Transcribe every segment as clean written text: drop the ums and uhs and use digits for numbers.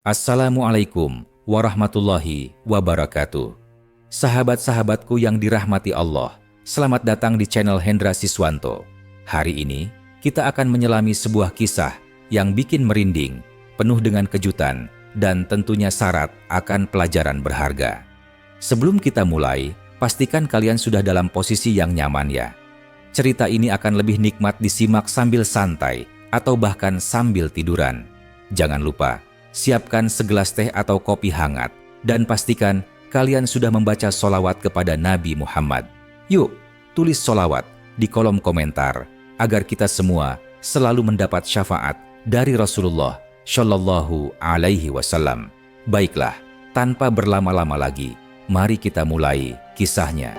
Assalamualaikum warahmatullahi wabarakatuh. Sahabat-sahabatku yang dirahmati Allah, selamat datang di channel Hendra Siswanto. Hari ini, kita akan menyelami sebuah kisah yang bikin merinding, penuh dengan kejutan, dan tentunya syarat akan pelajaran berharga. Sebelum kita mulai, pastikan kalian sudah dalam posisi yang nyaman ya. Cerita ini akan lebih nikmat disimak sambil santai, atau bahkan sambil tiduran. Jangan lupa, siapkan segelas teh atau kopi hangat, dan pastikan kalian sudah membaca sholawat kepada Nabi Muhammad. Yuk, tulis sholawat di kolom komentar, agar kita semua selalu mendapat syafaat dari Rasulullah Shallallahu Alaihi Wasallam. Baiklah, tanpa berlama-lama lagi, mari kita mulai kisahnya.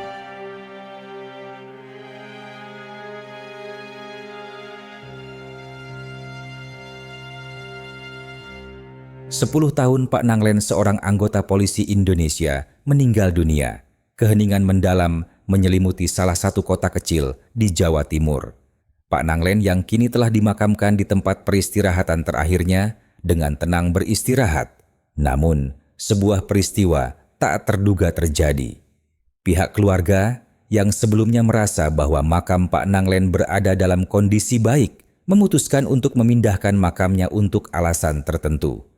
10 tahun Pak Nanglen, seorang anggota polisi Indonesia, meninggal dunia. Keheningan mendalam menyelimuti salah satu kota kecil di Jawa Timur. Pak Nanglen yang kini telah dimakamkan di tempat peristirahatan terakhirnya dengan tenang beristirahat. Namun, sebuah peristiwa tak terduga terjadi. Pihak keluarga yang sebelumnya merasa bahwa makam Pak Nanglen berada dalam kondisi baik, memutuskan untuk memindahkan makamnya untuk alasan tertentu.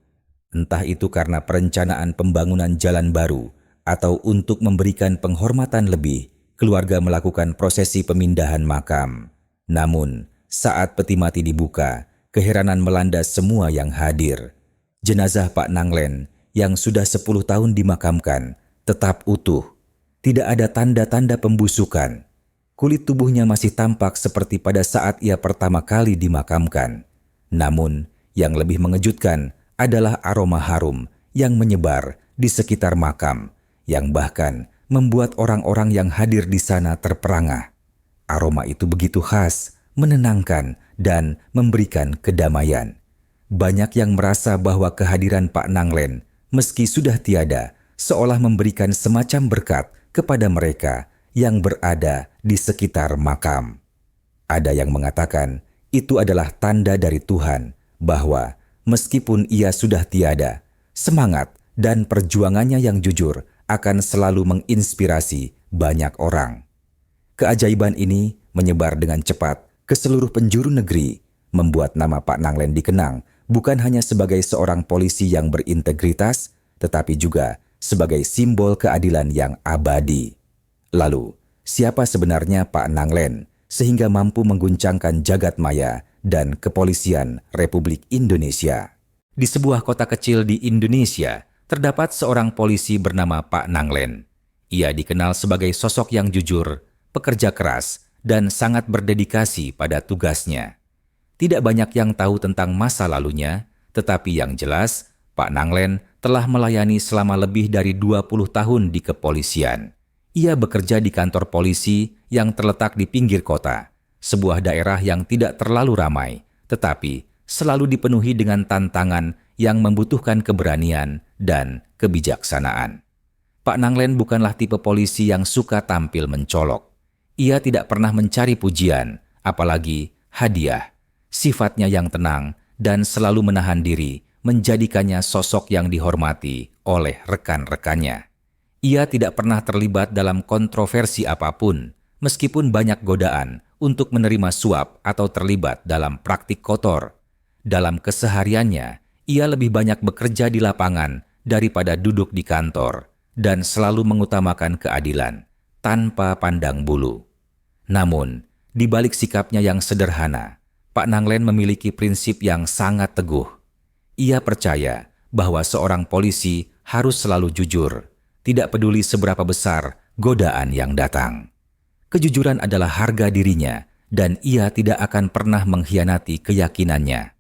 Entah itu karena perencanaan pembangunan jalan baru atau untuk memberikan penghormatan lebih, keluarga melakukan prosesi pemindahan makam. Namun, saat peti mati dibuka, keheranan melanda semua yang hadir. Jenazah Pak Nanglen yang sudah 10 tahun dimakamkan tetap utuh. Tidak ada tanda-tanda pembusukan. Kulit tubuhnya masih tampak seperti pada saat ia pertama kali dimakamkan. Namun, yang lebih mengejutkan adalah aroma harum yang menyebar di sekitar makam, yang bahkan membuat orang-orang yang hadir di sana terperangah. Aroma itu begitu khas, menenangkan, dan memberikan kedamaian. Banyak yang merasa bahwa kehadiran Pak Nanglen, meski sudah tiada, seolah memberikan semacam berkat kepada mereka yang berada di sekitar makam. Ada yang mengatakan itu adalah tanda dari Tuhan bahwa meskipun ia sudah tiada, semangat dan perjuangannya yang jujur akan selalu menginspirasi banyak orang. Keajaiban ini menyebar dengan cepat ke seluruh penjuru negeri, membuat nama Pak Nanglen dikenang bukan hanya sebagai seorang polisi yang berintegritas, tetapi juga sebagai simbol keadilan yang abadi. Lalu, siapa sebenarnya Pak Nanglen sehingga mampu mengguncangkan jagat maya dan kepolisian Republik Indonesia? Di sebuah kota kecil di Indonesia, terdapat seorang polisi bernama Pak Nanglen. Ia dikenal sebagai sosok yang jujur, pekerja keras, dan sangat berdedikasi pada tugasnya. Tidak banyak yang tahu tentang masa lalunya, tetapi yang jelas, Pak Nanglen telah melayani selama lebih dari 20 tahun di kepolisian. Ia bekerja di kantor polisi yang terletak di pinggir kota, sebuah daerah yang tidak terlalu ramai, tetapi selalu dipenuhi dengan tantangan yang membutuhkan keberanian dan kebijaksanaan. Pak Nanglen bukanlah tipe polisi yang suka tampil mencolok. Ia tidak pernah mencari pujian, apalagi hadiah. Sifatnya yang tenang dan selalu menahan diri menjadikannya sosok yang dihormati oleh rekan-rekannya. Ia tidak pernah terlibat dalam kontroversi apapun, meskipun banyak godaan untuk menerima suap atau terlibat dalam praktik kotor. Dalam kesehariannya, ia lebih banyak bekerja di lapangan daripada duduk di kantor dan selalu mengutamakan keadilan tanpa pandang bulu. Namun, di balik sikapnya yang sederhana, Pak Nanglen memiliki prinsip yang sangat teguh. Ia percaya bahwa seorang polisi harus selalu jujur, tidak peduli seberapa besar godaan yang datang. Kejujuran adalah harga dirinya, dan ia tidak akan pernah mengkhianati keyakinannya.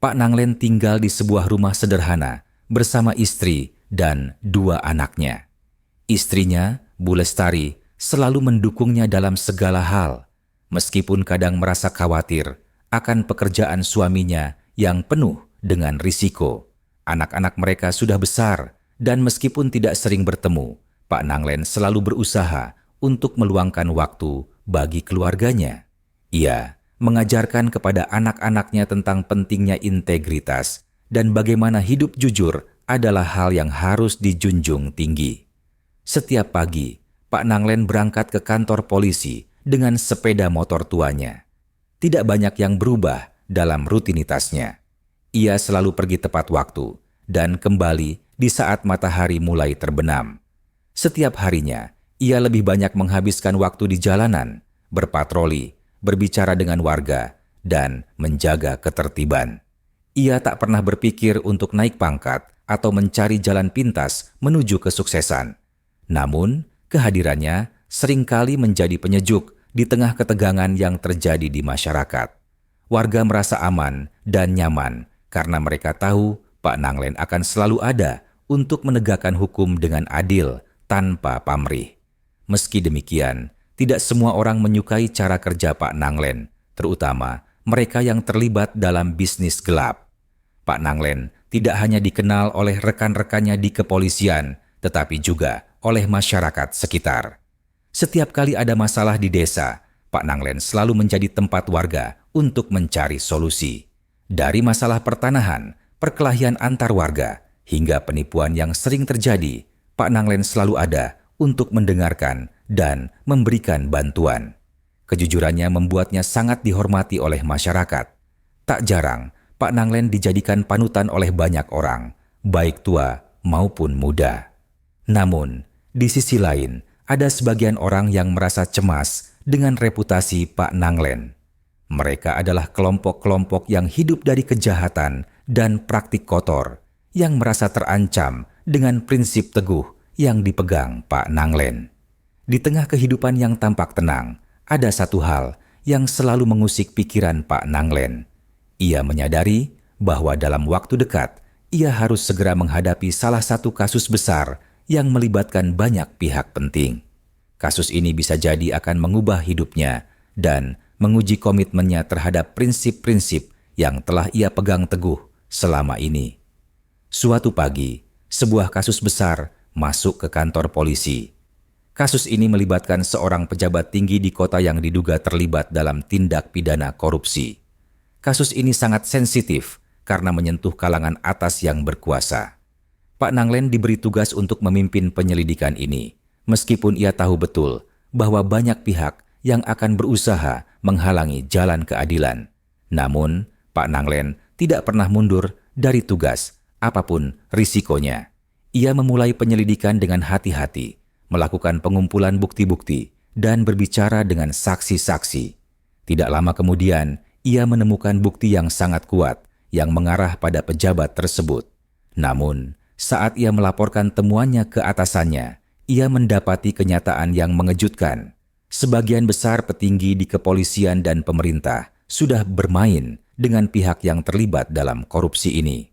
Pak Nanglen tinggal di sebuah rumah sederhana bersama istri dan 2 anaknya. Istrinya, Bu Lestari, selalu mendukungnya dalam segala hal, meskipun kadang merasa khawatir akan pekerjaan suaminya yang penuh dengan risiko. Anak-anak mereka sudah besar, dan meskipun tidak sering bertemu, Pak Nanglen selalu berusaha untuk meluangkan waktu bagi keluarganya. Ia mengajarkan kepada anak-anaknya tentang pentingnya integritas dan bagaimana hidup jujur adalah hal yang harus dijunjung tinggi. Setiap pagi, Pak Nanglen berangkat ke kantor polisi dengan sepeda motor tuanya. Tidak banyak yang berubah dalam rutinitasnya. Ia selalu pergi tepat waktu dan kembali di saat matahari mulai terbenam. Setiap harinya, ia lebih banyak menghabiskan waktu di jalanan, berpatroli, berbicara dengan warga, dan menjaga ketertiban. Ia tak pernah berpikir untuk naik pangkat atau mencari jalan pintas menuju kesuksesan. Namun, kehadirannya seringkali menjadi penyejuk di tengah ketegangan yang terjadi di masyarakat. Warga merasa aman dan nyaman karena mereka tahu Pak Nanglen akan selalu ada untuk menegakkan hukum dengan adil tanpa pamrih. Meski demikian, tidak semua orang menyukai cara kerja Pak Nanglen, terutama mereka yang terlibat dalam bisnis gelap. Pak Nanglen tidak hanya dikenal oleh rekan-rekannya di kepolisian, tetapi juga oleh masyarakat sekitar. Setiap kali ada masalah di desa, Pak Nanglen selalu menjadi tempat warga untuk mencari solusi. Dari masalah pertanahan, perkelahian antar warga, hingga penipuan yang sering terjadi, Pak Nanglen selalu ada untuk mendengarkan dan memberikan bantuan. Kejujurannya membuatnya sangat dihormati oleh masyarakat. Tak jarang, Pak Nanglen dijadikan panutan oleh banyak orang, baik tua maupun muda. Namun, di sisi lain, ada sebagian orang yang merasa cemas dengan reputasi Pak Nanglen. Mereka adalah kelompok-kelompok yang hidup dari kejahatan dan praktik kotor, yang merasa terancam dengan prinsip teguh yang dipegang Pak Nanglen. Di tengah kehidupan yang tampak tenang, ada satu hal yang selalu mengusik pikiran Pak Nanglen. Ia menyadari bahwa dalam waktu dekat, ia harus segera menghadapi salah satu kasus besar yang melibatkan banyak pihak penting. Kasus ini bisa jadi akan mengubah hidupnya dan menguji komitmennya terhadap prinsip-prinsip yang telah ia pegang teguh selama ini. Suatu pagi, sebuah kasus besar masuk ke kantor polisi. Kasus ini melibatkan seorang pejabat tinggi di kota yang diduga terlibat dalam tindak pidana korupsi. Kasus ini sangat sensitif karena menyentuh kalangan atas yang berkuasa. Pak Nanglen diberi tugas untuk memimpin penyelidikan ini, meskipun ia tahu betul bahwa banyak pihak yang akan berusaha menghalangi jalan keadilan. Namun, Pak Nanglen tidak pernah mundur dari tugas, apapun risikonya. Ia memulai penyelidikan dengan hati-hati, melakukan pengumpulan bukti-bukti, dan berbicara dengan saksi-saksi. Tidak lama kemudian, ia menemukan bukti yang sangat kuat yang mengarah pada pejabat tersebut. Namun, saat ia melaporkan temuannya ke atasannya, ia mendapati kenyataan yang mengejutkan. Sebagian besar petinggi di kepolisian dan pemerintah sudah bermain dengan pihak yang terlibat dalam korupsi ini.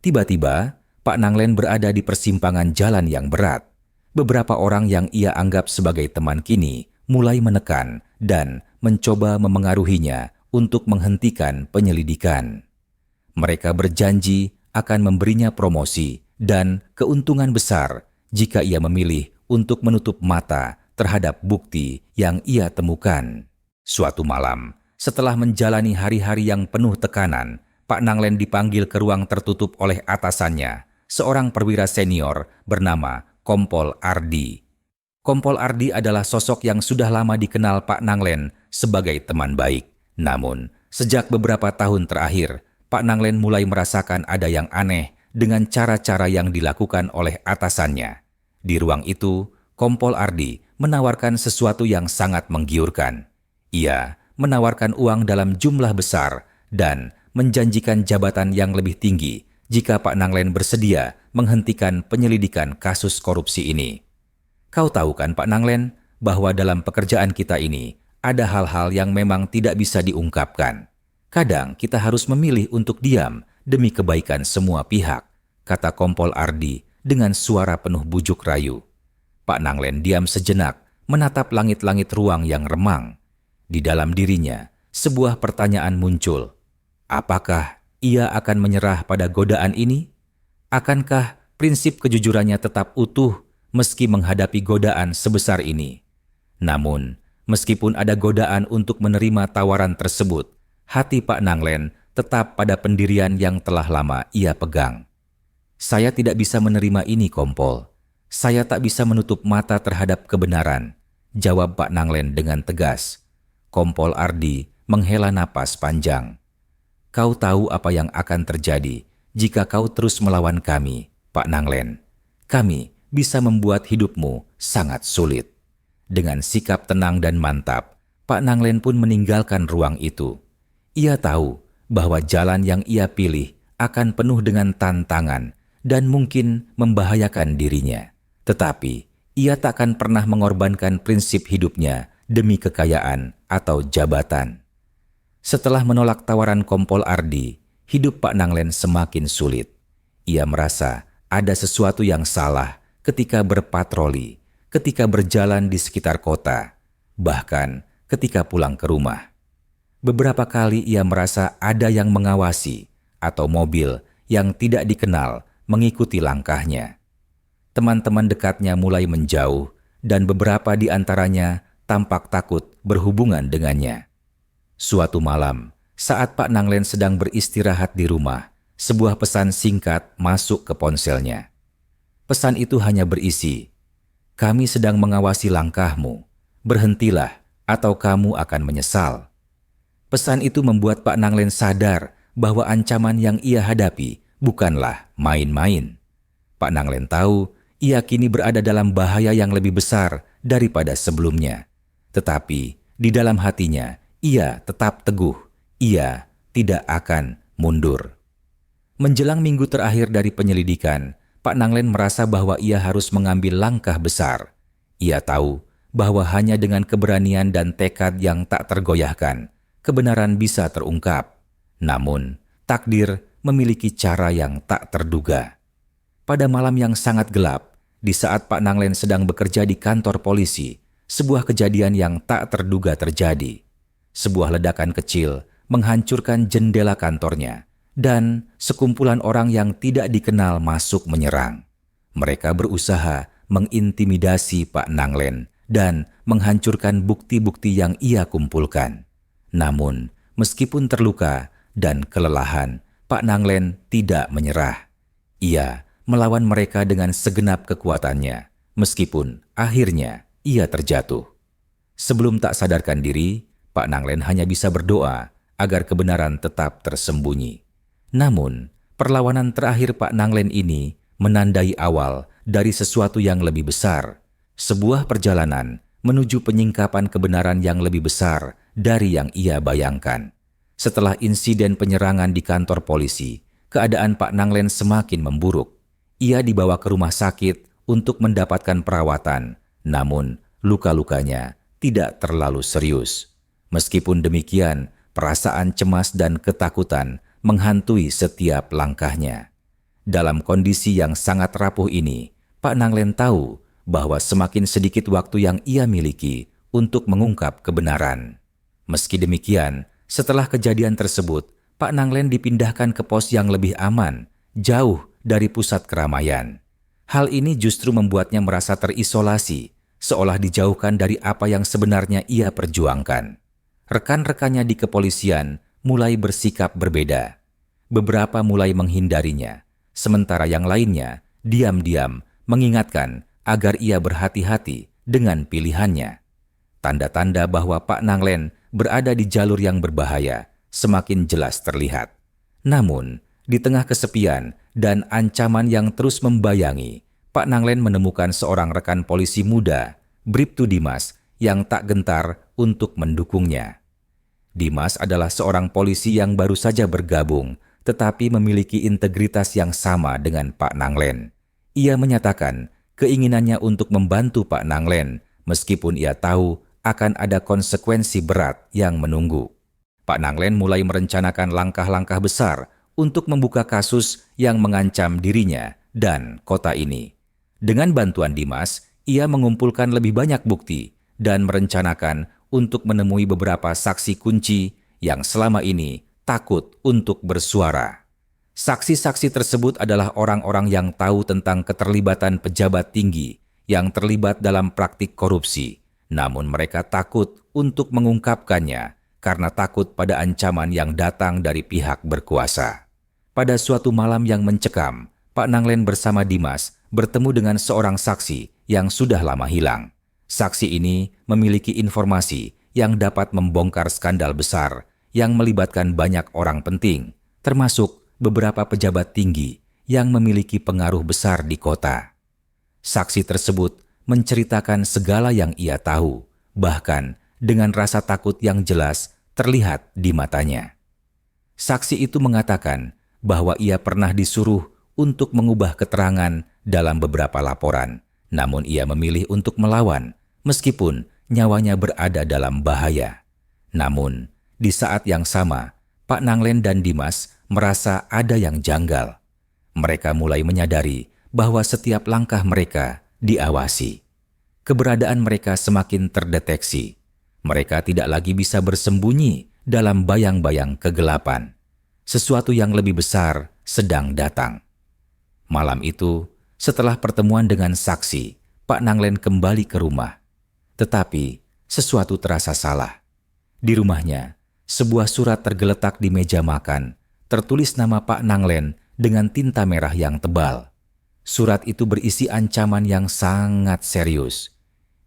Tiba-tiba, Pak Nanglen berada di persimpangan jalan yang berat. Beberapa orang yang ia anggap sebagai teman kini mulai menekan dan mencoba memengaruhinya untuk menghentikan penyelidikan. Mereka berjanji akan memberinya promosi dan keuntungan besar jika ia memilih untuk menutup mata terhadap bukti yang ia temukan. Suatu malam, setelah menjalani hari-hari yang penuh tekanan, Pak Nanglen dipanggil ke ruang tertutup oleh atasannya, seorang perwira senior bernama Kompol Ardi. Kompol Ardi adalah sosok yang sudah lama dikenal Pak Nanglen sebagai teman baik. Namun, sejak beberapa tahun terakhir, Pak Nanglen mulai merasakan ada yang aneh dengan cara-cara yang dilakukan oleh atasannya. Di ruang itu, Kompol Ardi menawarkan sesuatu yang sangat menggiurkan. Ia menawarkan uang dalam jumlah besar dan menjanjikan jabatan yang lebih tinggi jika Pak Nanglen bersedia menghentikan penyelidikan kasus korupsi ini. Kau tahu kan Pak Nanglen, bahwa dalam pekerjaan kita ini ada hal-hal yang memang tidak bisa diungkapkan. Kadang kita harus memilih untuk diam demi kebaikan semua pihak, kata Kompol Ardi dengan suara penuh bujuk rayu. Pak Nanglen diam sejenak, menatap langit-langit ruang yang remang. Di dalam dirinya, sebuah pertanyaan muncul. Apakah ia akan menyerah pada godaan ini? Akankah prinsip kejujurannya tetap utuh meski menghadapi godaan sebesar ini? Namun, meskipun ada godaan untuk menerima tawaran tersebut, hati Pak Nanglen tetap pada pendirian yang telah lama ia pegang. "Saya tidak bisa menerima ini, Kompol. Saya tak bisa menutup mata terhadap kebenaran," jawab Pak Nanglen dengan tegas. Kompol Ardi menghela napas panjang. "Kau tahu apa yang akan terjadi jika kau terus melawan kami, Pak Nanglen. Kami bisa membuat hidupmu sangat sulit." Dengan sikap tenang dan mantap, Pak Nanglen pun meninggalkan ruang itu. Ia tahu bahwa jalan yang ia pilih akan penuh dengan tantangan dan mungkin membahayakan dirinya. Tetapi ia takkan pernah mengorbankan prinsip hidupnya demi kekayaan atau jabatan. Setelah menolak tawaran Kompol Ardi, hidup Pak Nanglen semakin sulit. Ia merasa ada sesuatu yang salah ketika berpatroli, ketika berjalan di sekitar kota, bahkan ketika pulang ke rumah. Beberapa kali ia merasa ada yang mengawasi atau mobil yang tidak dikenal mengikuti langkahnya. Teman-teman dekatnya mulai menjauh dan beberapa di antaranya tampak takut berhubungan dengannya. Suatu malam, saat Pak Nanglen sedang beristirahat di rumah, sebuah pesan singkat masuk ke ponselnya. Pesan itu hanya berisi, "Kami sedang mengawasi langkahmu. Berhentilah atau kamu akan menyesal." Pesan itu membuat Pak Nanglen sadar bahwa ancaman yang ia hadapi bukanlah main-main. Pak Nanglen tahu ia kini berada dalam bahaya yang lebih besar daripada sebelumnya. Tetapi di dalam hatinya ia tetap teguh. Ia tidak akan mundur. Menjelang minggu terakhir dari penyelidikan, Pak Nanglen merasa bahwa ia harus mengambil langkah besar. Ia tahu bahwa hanya dengan keberanian dan tekad yang tak tergoyahkan, kebenaran bisa terungkap. Namun, takdir memiliki cara yang tak terduga. Pada malam yang sangat gelap, di saat Pak Nanglen sedang bekerja di kantor polisi, sebuah kejadian yang tak terduga terjadi. Sebuah ledakan kecil menghancurkan jendela kantornya, dan sekumpulan orang yang tidak dikenal masuk menyerang. Mereka berusaha mengintimidasi Pak Nanglen dan menghancurkan bukti-bukti yang ia kumpulkan. Namun, meskipun terluka dan kelelahan, Pak Nanglen tidak menyerah. Ia melawan mereka dengan segenap kekuatannya, meskipun akhirnya ia terjatuh. Sebelum tak sadarkan diri, Pak Nanglen hanya bisa berdoa agar kebenaran tetap tersembunyi. Namun, perlawanan terakhir Pak Nanglen ini menandai awal dari sesuatu yang lebih besar, sebuah perjalanan menuju penyingkapan kebenaran yang lebih besar dari yang ia bayangkan. Setelah insiden penyerangan di kantor polisi, keadaan Pak Nanglen semakin memburuk. Ia dibawa ke rumah sakit untuk mendapatkan perawatan, namun luka-lukanya tidak terlalu serius. Meskipun demikian, perasaan cemas dan ketakutan menghantui setiap langkahnya. Dalam kondisi yang sangat rapuh ini, Pak Nanglen tahu bahwa semakin sedikit waktu yang ia miliki untuk mengungkap kebenaran. Meski demikian, setelah kejadian tersebut, Pak Nanglen dipindahkan ke pos yang lebih aman, jauh dari pusat keramaian. Hal ini justru membuatnya merasa terisolasi, seolah dijauhkan dari apa yang sebenarnya ia perjuangkan. Rekan-rekannya di kepolisian mulai bersikap berbeda. Beberapa mulai menghindarinya, sementara yang lainnya diam-diam mengingatkan agar ia berhati-hati dengan pilihannya. Tanda-tanda bahwa Pak Nanglen berada di jalur yang berbahaya semakin jelas terlihat. Namun, di tengah kesepian dan ancaman yang terus membayangi, Pak Nanglen menemukan seorang rekan polisi muda, Bribtu Dimas, yang tak gentar untuk mendukungnya. Dimas adalah seorang polisi yang baru saja bergabung, tetapi memiliki integritas yang sama dengan Pak Nanglen. Ia menyatakan keinginannya untuk membantu Pak Nanglen, meskipun ia tahu akan ada konsekuensi berat yang menunggu. Pak Nanglen mulai merencanakan langkah-langkah besar untuk membuka kasus yang mengancam dirinya dan kota ini. Dengan bantuan Dimas, ia mengumpulkan lebih banyak bukti dan merencanakan untuk menemui beberapa saksi kunci yang selama ini takut untuk bersuara. Saksi-saksi tersebut adalah orang-orang yang tahu tentang keterlibatan pejabat tinggi yang terlibat dalam praktik korupsi, namun mereka takut untuk mengungkapkannya karena takut pada ancaman yang datang dari pihak berkuasa. Pada suatu malam yang mencekam, Pak Nanglen bersama Dimas bertemu dengan seorang saksi yang sudah lama hilang. Saksi ini memiliki informasi yang dapat membongkar skandal besar yang melibatkan banyak orang penting, termasuk beberapa pejabat tinggi yang memiliki pengaruh besar di kota. Saksi tersebut menceritakan segala yang ia tahu, bahkan dengan rasa takut yang jelas terlihat di matanya. Saksi itu mengatakan bahwa ia pernah disuruh untuk mengubah keterangan dalam beberapa laporan, namun ia memilih untuk melawan meskipun nyawanya berada dalam bahaya. Namun, di saat yang sama, Pak Nanglen dan Dimas merasa ada yang janggal. Mereka mulai menyadari bahwa setiap langkah mereka diawasi. Keberadaan mereka semakin terdeteksi. Mereka tidak lagi bisa bersembunyi dalam bayang-bayang kegelapan. Sesuatu yang lebih besar sedang datang. Malam itu, setelah pertemuan dengan saksi, Pak Nanglen kembali ke rumah. Tetapi, sesuatu terasa salah. Di rumahnya, sebuah surat tergeletak di meja makan, tertulis nama Pak Nanglen dengan tinta merah yang tebal. Surat itu berisi ancaman yang sangat serius.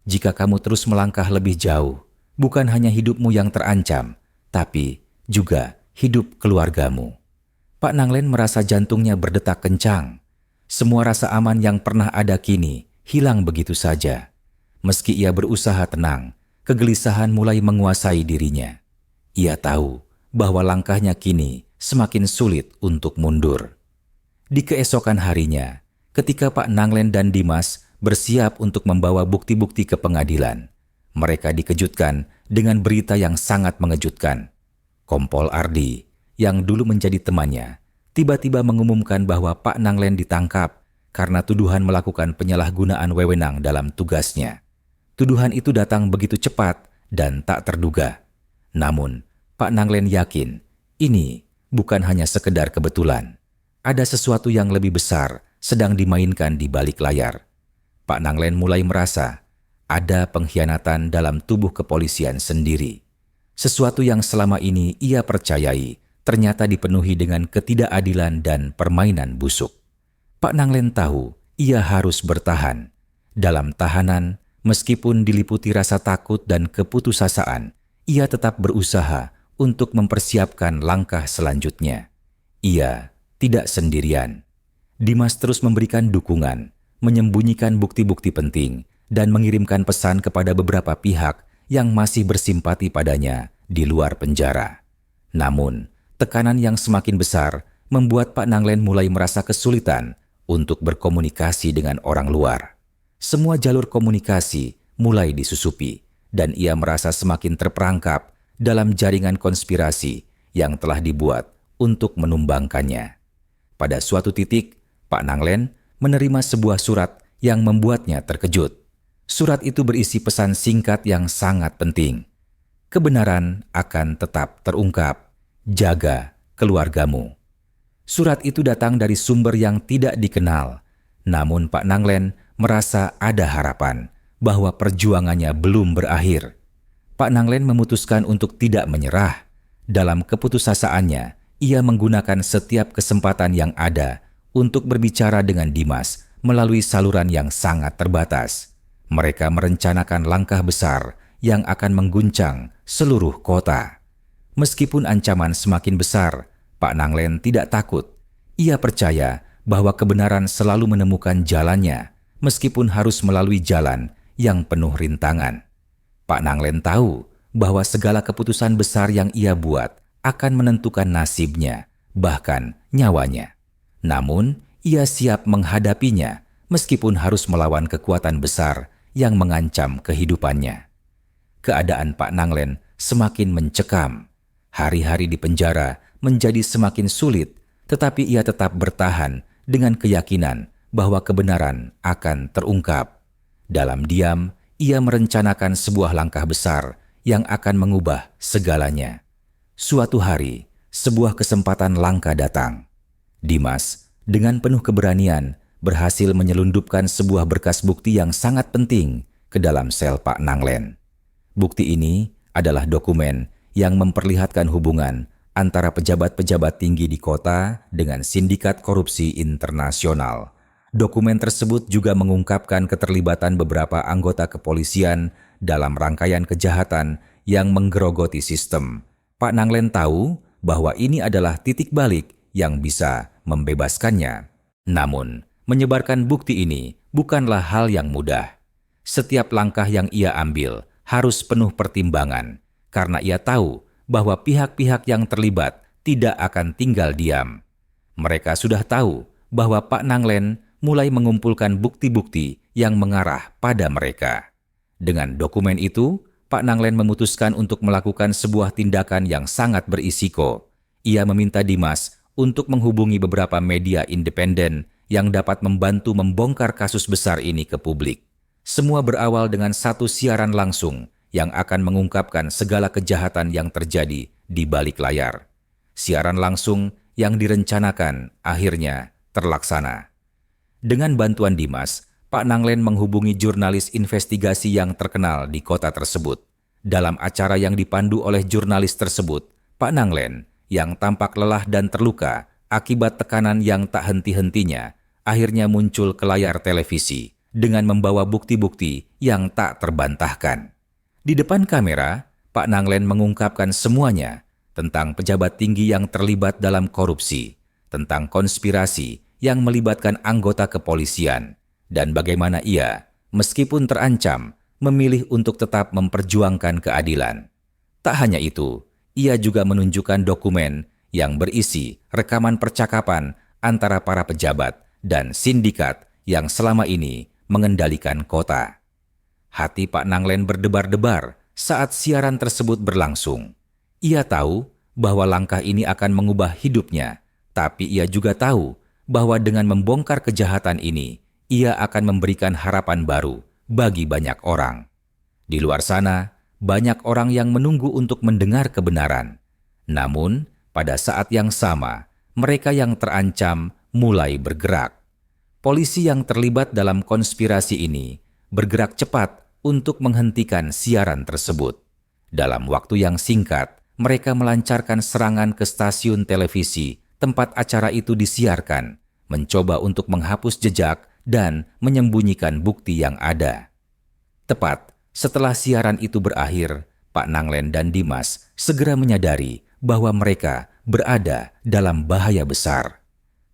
Jika kamu terus melangkah lebih jauh, bukan hanya hidupmu yang terancam, tapi juga hidup keluargamu. Pak Nanglen merasa jantungnya berdetak kencang. Semua rasa aman yang pernah ada kini hilang begitu saja. Meski ia berusaha tenang, kegelisahan mulai menguasai dirinya. Ia tahu bahwa langkahnya kini semakin sulit untuk mundur. Di keesokan harinya, ketika Pak Nanglen dan Dimas bersiap untuk membawa bukti-bukti ke pengadilan, mereka dikejutkan dengan berita yang sangat mengejutkan. Kompol Ardi, yang dulu menjadi temannya, tiba-tiba mengumumkan bahwa Pak Nanglen ditangkap karena tuduhan melakukan penyalahgunaan wewenang dalam tugasnya. Tuduhan itu datang begitu cepat dan tak terduga. Namun, Pak Nanglen yakin ini bukan hanya sekedar kebetulan. Ada sesuatu yang lebih besar sedang dimainkan di balik layar. Pak Nanglen mulai merasa ada pengkhianatan dalam tubuh kepolisian sendiri. Sesuatu yang selama ini ia percayai ternyata dipenuhi dengan ketidakadilan dan permainan busuk. Pak Nanglen tahu ia harus bertahan. Dalam tahanan, meskipun diliputi rasa takut dan keputusasaan, ia tetap berusaha untuk mempersiapkan langkah selanjutnya. Ia tidak sendirian. Dimas terus memberikan dukungan, menyembunyikan bukti-bukti penting, dan mengirimkan pesan kepada beberapa pihak yang masih bersimpati padanya di luar penjara. Namun, tekanan yang semakin besar membuat Pak Nanglen mulai merasa kesulitan untuk berkomunikasi dengan orang luar. Semua jalur komunikasi mulai disusupi, dan ia merasa semakin terperangkap dalam jaringan konspirasi yang telah dibuat untuk menumbangkannya. Pada suatu titik, Pak Nanglen menerima sebuah surat yang membuatnya terkejut. Surat itu berisi pesan singkat yang sangat penting. Kebenaran akan tetap terungkap. Jaga keluargamu. Surat itu datang dari sumber yang tidak dikenal. Namun Pak Nanglen merasa ada harapan bahwa perjuangannya belum berakhir. Pak Nanglen memutuskan untuk tidak menyerah. Dalam keputusasaannya, ia menggunakan setiap kesempatan yang ada untuk berbicara dengan Dimas melalui saluran yang sangat terbatas. Mereka merencanakan langkah besar yang akan mengguncang seluruh kota. Meskipun ancaman semakin besar, Pak Nanglen tidak takut. Ia percaya bahwa kebenaran selalu menemukan jalannya, meskipun harus melalui jalan yang penuh rintangan. Pak Nanglen tahu bahwa segala keputusan besar yang ia buat akan menentukan nasibnya, bahkan nyawanya. Namun, ia siap menghadapinya meskipun harus melawan kekuatan besar yang mengancam kehidupannya. Keadaan Pak Nanglen semakin mencekam. Hari-hari di penjara menjadi semakin sulit, tetapi ia tetap bertahan dengan keyakinan bahwa kebenaran akan terungkap. Dalam diam, ia merencanakan sebuah langkah besar yang akan mengubah segalanya. Suatu hari, sebuah kesempatan langka datang. Dimas, dengan penuh keberanian, berhasil menyelundupkan sebuah berkas bukti yang sangat penting ke dalam sel Pak Nanglen. Bukti ini adalah dokumen yang memperlihatkan hubungan antara pejabat-pejabat tinggi di kota dengan sindikat korupsi internasional. Dokumen tersebut juga mengungkapkan keterlibatan beberapa anggota kepolisian dalam rangkaian kejahatan yang menggerogoti sistem. Pak Nanglen tahu bahwa ini adalah titik balik yang bisa membebaskannya. Namun, menyebarkan bukti ini bukanlah hal yang mudah. Setiap langkah yang ia ambil harus penuh pertimbangan, karena ia tahu bahwa pihak-pihak yang terlibat tidak akan tinggal diam. Mereka sudah tahu bahwa Pak Nanglen mulai mengumpulkan bukti-bukti yang mengarah pada mereka. Dengan dokumen itu, Pak Nanglen memutuskan untuk melakukan sebuah tindakan yang sangat berisiko. Ia meminta Dimas untuk menghubungi beberapa media independen yang dapat membantu membongkar kasus besar ini ke publik. Semua berawal dengan satu siaran langsung yang akan mengungkapkan segala kejahatan yang terjadi di balik layar. Siaran langsung yang direncanakan akhirnya terlaksana. Dengan bantuan Dimas, Pak Nanglen menghubungi jurnalis investigasi yang terkenal di kota tersebut. Dalam acara yang dipandu oleh jurnalis tersebut, Pak Nanglen yang tampak lelah dan terluka akibat tekanan yang tak henti-hentinya, akhirnya muncul ke layar televisi dengan membawa bukti-bukti yang tak terbantahkan. Di depan kamera, Pak Nanglen mengungkapkan semuanya tentang pejabat tinggi yang terlibat dalam korupsi, tentang konspirasi yang melibatkan anggota kepolisian, dan bagaimana ia, meskipun terancam, memilih untuk tetap memperjuangkan keadilan. Tak hanya itu, ia juga menunjukkan dokumen yang berisi rekaman percakapan antara para pejabat dan sindikat yang selama ini mengendalikan kota. Hati Pak Nanglen berdebar-debar saat siaran tersebut berlangsung. Ia tahu bahwa langkah ini akan mengubah hidupnya, tapi ia juga tahu bahwa dengan membongkar kejahatan ini, ia akan memberikan harapan baru bagi banyak orang. Di luar sana, banyak orang yang menunggu untuk mendengar kebenaran. Namun, pada saat yang sama, mereka yang terancam mulai bergerak. Polisi yang terlibat dalam konspirasi ini bergerak cepat untuk menghentikan siaran tersebut. Dalam waktu yang singkat, mereka melancarkan serangan ke stasiun televisi tempat acara itu disiarkan, mencoba untuk menghapus jejak dan menyembunyikan bukti yang ada. Tepat setelah siaran itu berakhir, Pak Nanglen dan Dimas segera menyadari bahwa mereka berada dalam bahaya besar.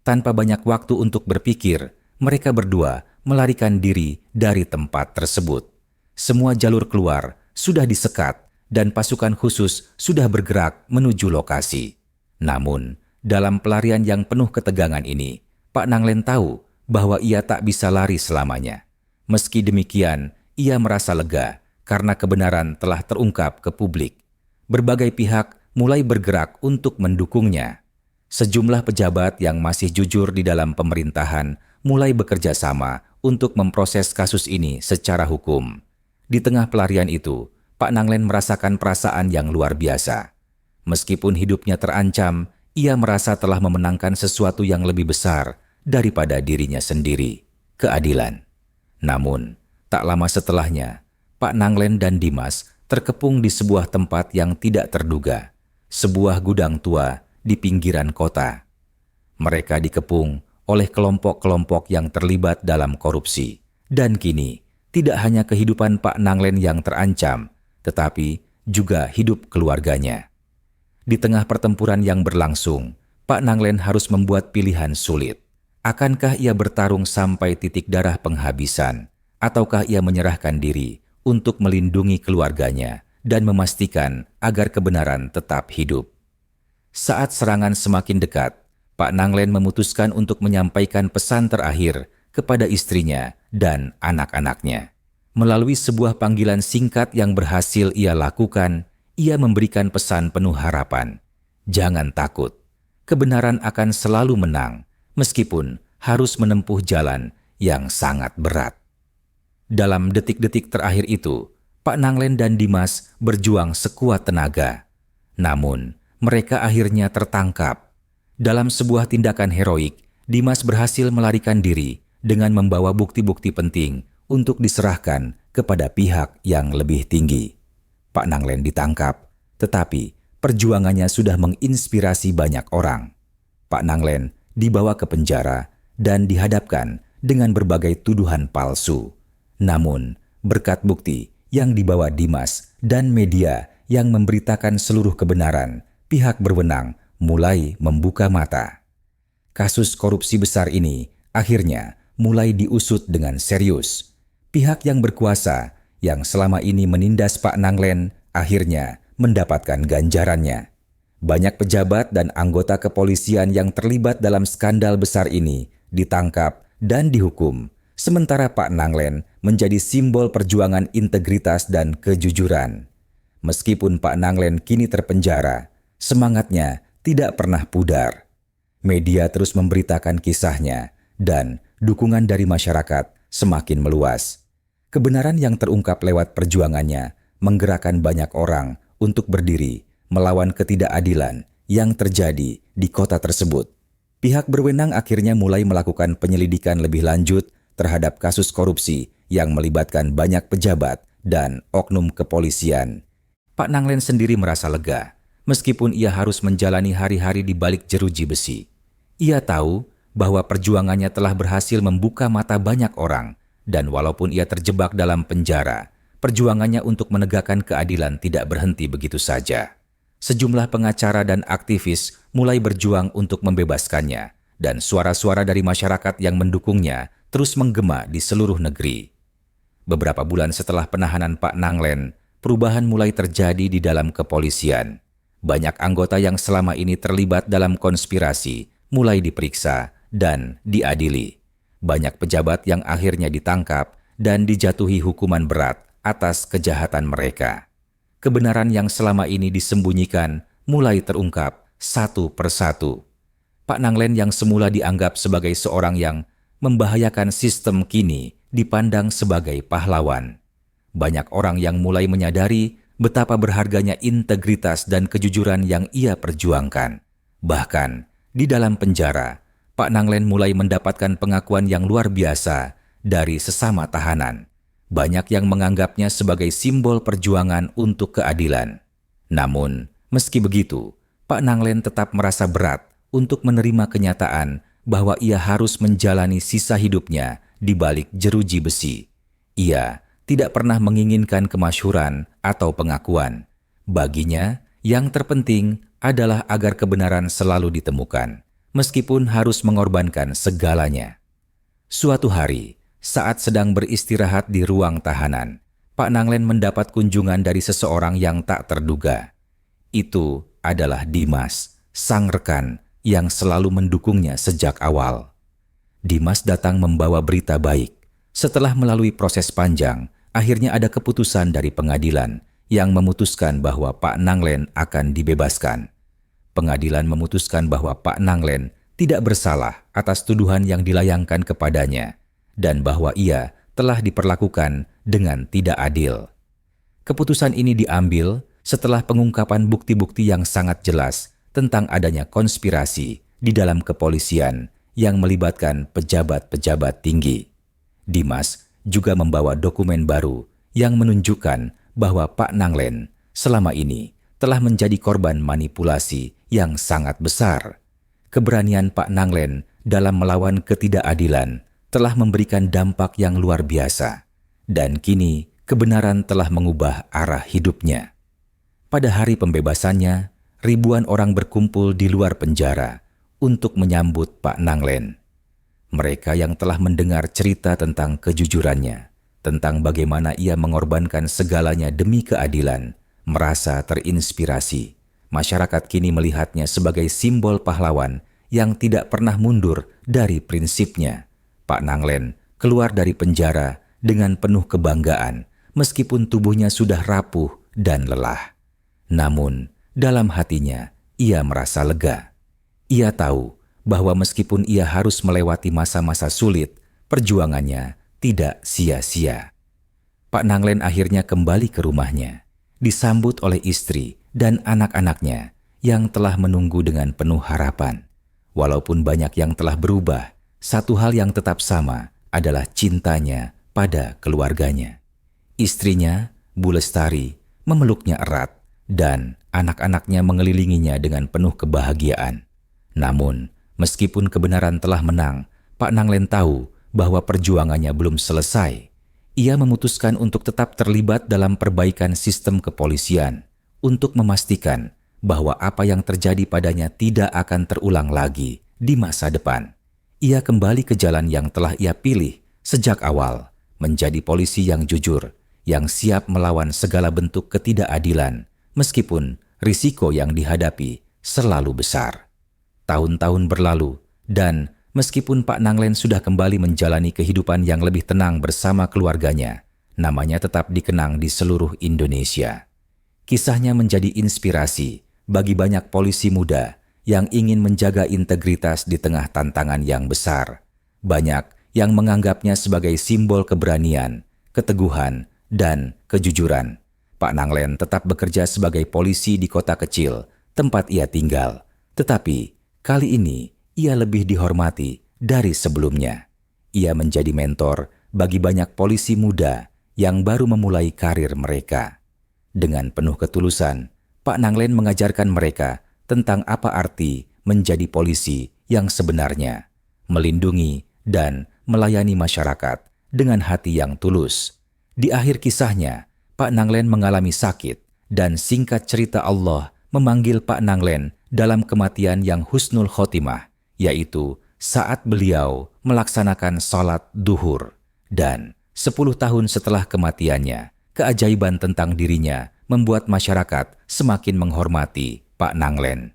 Tanpa banyak waktu untuk berpikir, mereka berdua melarikan diri dari tempat tersebut. Semua jalur keluar sudah disekat dan pasukan khusus sudah bergerak menuju lokasi. Namun, dalam pelarian yang penuh ketegangan ini, Pak Nanglen tahu bahwa ia tak bisa lari selamanya. Meski demikian, ia merasa lega karena kebenaran telah terungkap ke publik. Berbagai pihak mulai bergerak untuk mendukungnya. Sejumlah pejabat yang masih jujur di dalam pemerintahan mulai bekerja sama untuk memproses kasus ini secara hukum. Di tengah pelarian itu, Pak Nanglen merasakan perasaan yang luar biasa. Meskipun hidupnya terancam, ia merasa telah memenangkan sesuatu yang lebih besar daripada dirinya sendiri, keadilan. Namun, tak lama setelahnya, Pak Nanglen dan Dimas terkepung di sebuah tempat yang tidak terduga, sebuah gudang tua di pinggiran kota. Mereka dikepung oleh kelompok-kelompok yang terlibat dalam korupsi. Dan kini, tidak hanya kehidupan Pak Nanglen yang terancam, tetapi juga hidup keluarganya. Di tengah pertempuran yang berlangsung, Pak Nanglen harus membuat pilihan sulit. Akankah ia bertarung sampai titik darah penghabisan, ataukah ia menyerahkan diri untuk melindungi keluarganya dan memastikan agar kebenaran tetap hidup? Saat serangan semakin dekat, Pak Nanglen memutuskan untuk menyampaikan pesan terakhir kepada istrinya dan anak-anaknya. Melalui sebuah panggilan singkat yang berhasil ia lakukan, ia memberikan pesan penuh harapan. Jangan takut, kebenaran akan selalu menang, meskipun harus menempuh jalan yang sangat berat. Dalam detik-detik terakhir itu, Pak Nanglen dan Dimas berjuang sekuat tenaga. Namun, mereka akhirnya tertangkap. Dalam sebuah tindakan heroik, Dimas berhasil melarikan diri dengan membawa bukti-bukti penting untuk diserahkan kepada pihak yang lebih tinggi. Pak Nanglen ditangkap tetapi perjuangannya sudah menginspirasi banyak orang. Pak Nanglen dibawa ke penjara dan dihadapkan dengan berbagai tuduhan palsu. Namun, berkat bukti yang dibawa Dimas dan media yang memberitakan seluruh kebenaran, pihak berwenang mulai membuka mata. Kasus korupsi besar ini akhirnya mulai diusut dengan serius. Pihak yang berkuasa yang selama ini menindas Pak Nanglen akhirnya mendapatkan ganjarannya. Banyak pejabat dan anggota kepolisian yang terlibat dalam skandal besar ini ditangkap dan dihukum, sementara Pak Nanglen menjadi simbol perjuangan integritas dan kejujuran. Meskipun Pak Nanglen kini terpenjara, semangatnya tidak pernah pudar. Media terus memberitakan kisahnya dan dukungan dari masyarakat semakin meluas. Kebenaran yang terungkap lewat perjuangannya menggerakkan banyak orang untuk berdiri melawan ketidakadilan yang terjadi di kota tersebut. Pihak berwenang akhirnya mulai melakukan penyelidikan lebih lanjut terhadap kasus korupsi yang melibatkan banyak pejabat dan oknum kepolisian. Pak Nanglen sendiri merasa lega, meskipun ia harus menjalani hari-hari di balik jeruji besi. Ia tahu bahwa perjuangannya telah berhasil membuka mata banyak orang, dan walaupun ia terjebak dalam penjara, perjuangannya untuk menegakkan keadilan tidak berhenti begitu saja. Sejumlah pengacara dan aktivis mulai berjuang untuk membebaskannya, dan suara-suara dari masyarakat yang mendukungnya terus menggema di seluruh negeri. Beberapa bulan setelah penahanan Pak Nanglen, perubahan mulai terjadi di dalam kepolisian. Banyak anggota yang selama ini terlibat dalam konspirasi mulai diperiksa dan diadili. Banyak pejabat yang akhirnya ditangkap dan dijatuhi hukuman berat atas kejahatan mereka. Kebenaran yang selama ini disembunyikan mulai terungkap satu persatu. Pak Nanglen yang semula dianggap sebagai seorang yang membahayakan sistem kini dipandang sebagai pahlawan. Banyak orang yang mulai menyadari betapa berharganya integritas dan kejujuran yang ia perjuangkan. Bahkan di dalam penjara, Pak Nanglen mulai mendapatkan pengakuan yang luar biasa dari sesama tahanan. Banyak yang menganggapnya sebagai simbol perjuangan untuk keadilan. Namun, meski begitu, Pak Nanglen tetap merasa berat untuk menerima kenyataan bahwa ia harus menjalani sisa hidupnya di balik jeruji besi. Ia tidak pernah menginginkan kemasyhuran atau pengakuan. Baginya, yang terpenting adalah agar kebenaran selalu ditemukan, meskipun harus mengorbankan segalanya. Suatu hari, saat sedang beristirahat di ruang tahanan, Pak Nanglen mendapat kunjungan dari seseorang yang tak terduga. Itu adalah Dimas, sang rekan yang selalu mendukungnya sejak awal. Dimas datang membawa berita baik. Setelah melalui proses panjang, akhirnya ada keputusan dari pengadilan yang memutuskan bahwa Pak Nanglen akan dibebaskan. Pengadilan memutuskan bahwa Pak Nanglen tidak bersalah atas tuduhan yang dilayangkan kepadanya, dan bahwa ia telah diperlakukan dengan tidak adil. Keputusan ini diambil setelah pengungkapan bukti-bukti yang sangat jelas tentang adanya konspirasi di dalam kepolisian yang melibatkan pejabat-pejabat tinggi. Dimas juga membawa dokumen baru yang menunjukkan bahwa Pak Nanglen selama ini telah menjadi korban manipulasi yang sangat besar. Keberanian Pak Nanglen dalam melawan ketidakadilan telah memberikan dampak yang luar biasa, dan kini kebenaran telah mengubah arah hidupnya. Pada hari pembebasannya, ribuan orang berkumpul di luar penjara untuk menyambut Pak Nanglen. Mereka yang telah mendengar cerita tentang kejujurannya, tentang bagaimana ia mengorbankan segalanya demi keadilan, merasa terinspirasi. Masyarakat kini melihatnya sebagai simbol pahlawan yang tidak pernah mundur dari prinsipnya. Pak Nanglen keluar dari penjara dengan penuh kebanggaan, meskipun tubuhnya sudah rapuh dan lelah. Namun, dalam hatinya, ia merasa lega. Ia tahu bahwa meskipun ia harus melewati masa-masa sulit, perjuangannya tidak sia-sia. Pak Nanglen akhirnya kembali ke rumahnya, disambut oleh istri dan anak-anaknya yang telah menunggu dengan penuh harapan. Walaupun banyak yang telah berubah, satu hal yang tetap sama adalah cintanya pada keluarganya. Istrinya, Bu Lestari, memeluknya erat dan Anak-anaknya mengelilinginya dengan penuh kebahagiaan. Namun, meskipun kebenaran telah menang, Pak Nanglen tahu bahwa perjuangannya belum selesai. Ia memutuskan untuk tetap terlibat dalam perbaikan sistem kepolisian untuk memastikan bahwa apa yang terjadi padanya tidak akan terulang lagi di masa depan. Ia kembali ke jalan yang telah ia pilih sejak awal, menjadi polisi yang jujur, yang siap melawan segala bentuk ketidakadilan, meskipun risiko yang dihadapi selalu besar. Tahun-tahun berlalu, dan meskipun Pak Nanglen sudah kembali menjalani kehidupan yang lebih tenang bersama keluarganya, namanya tetap dikenang di seluruh Indonesia. Kisahnya menjadi inspirasi bagi banyak polisi muda yang ingin menjaga integritas di tengah tantangan yang besar. Banyak yang menganggapnya sebagai simbol keberanian, keteguhan, dan kejujuran. Pak Nanglen tetap bekerja sebagai polisi di kota kecil tempat ia tinggal. Tetapi kali ini ia lebih dihormati dari sebelumnya. Ia menjadi mentor bagi banyak polisi muda yang baru memulai karir mereka. Dengan penuh ketulusan, Pak Nanglen mengajarkan mereka tentang apa arti menjadi polisi yang sebenarnya, melindungi dan melayani masyarakat dengan hati yang tulus. Di akhir kisahnya, Pak Nanglen mengalami sakit dan singkat cerita Allah memanggil Pak Nanglen dalam kematian yang husnul khotimah, yaitu saat beliau melaksanakan salat duhur. Dan 10 tahun setelah kematiannya, keajaiban tentang dirinya membuat masyarakat semakin menghormati Pak Nanglen.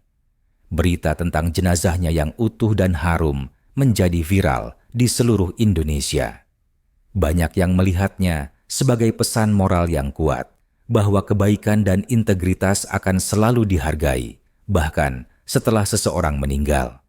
Berita tentang jenazahnya yang utuh dan harum menjadi viral di seluruh Indonesia. Banyak yang melihatnya sebagai pesan moral yang kuat, bahwa kebaikan dan integritas akan selalu dihargai, bahkan setelah seseorang meninggal.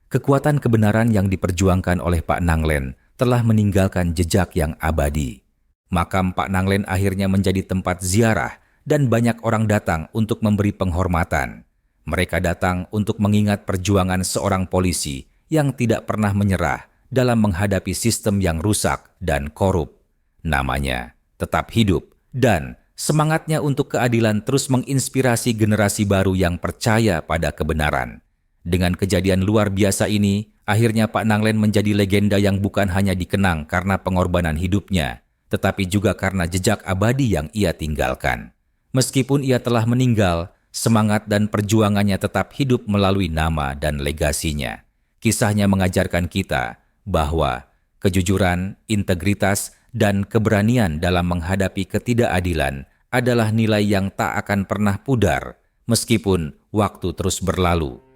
Kekuatan kebenaran yang diperjuangkan oleh Pak Nanglen telah meninggalkan jejak yang abadi. Makam Pak Nanglen akhirnya menjadi tempat ziarah dan banyak orang datang untuk memberi penghormatan. Mereka datang untuk mengingat perjuangan seorang polisi yang tidak pernah menyerah dalam menghadapi sistem yang rusak dan korup. Namanya tetap hidup dan semangatnya untuk keadilan terus menginspirasi generasi baru yang percaya pada kebenaran. Dengan kejadian luar biasa ini, akhirnya Pak Nanglen menjadi legenda yang bukan hanya dikenang karena pengorbanan hidupnya, tetapi juga karena jejak abadi yang ia tinggalkan. Meskipun ia telah meninggal, semangat dan perjuangannya tetap hidup melalui nama dan legasinya. Kisahnya mengajarkan kita bahwa kejujuran, integritas, dan keberanian dalam menghadapi ketidakadilan adalah nilai yang tak akan pernah pudar meskipun waktu terus berlalu.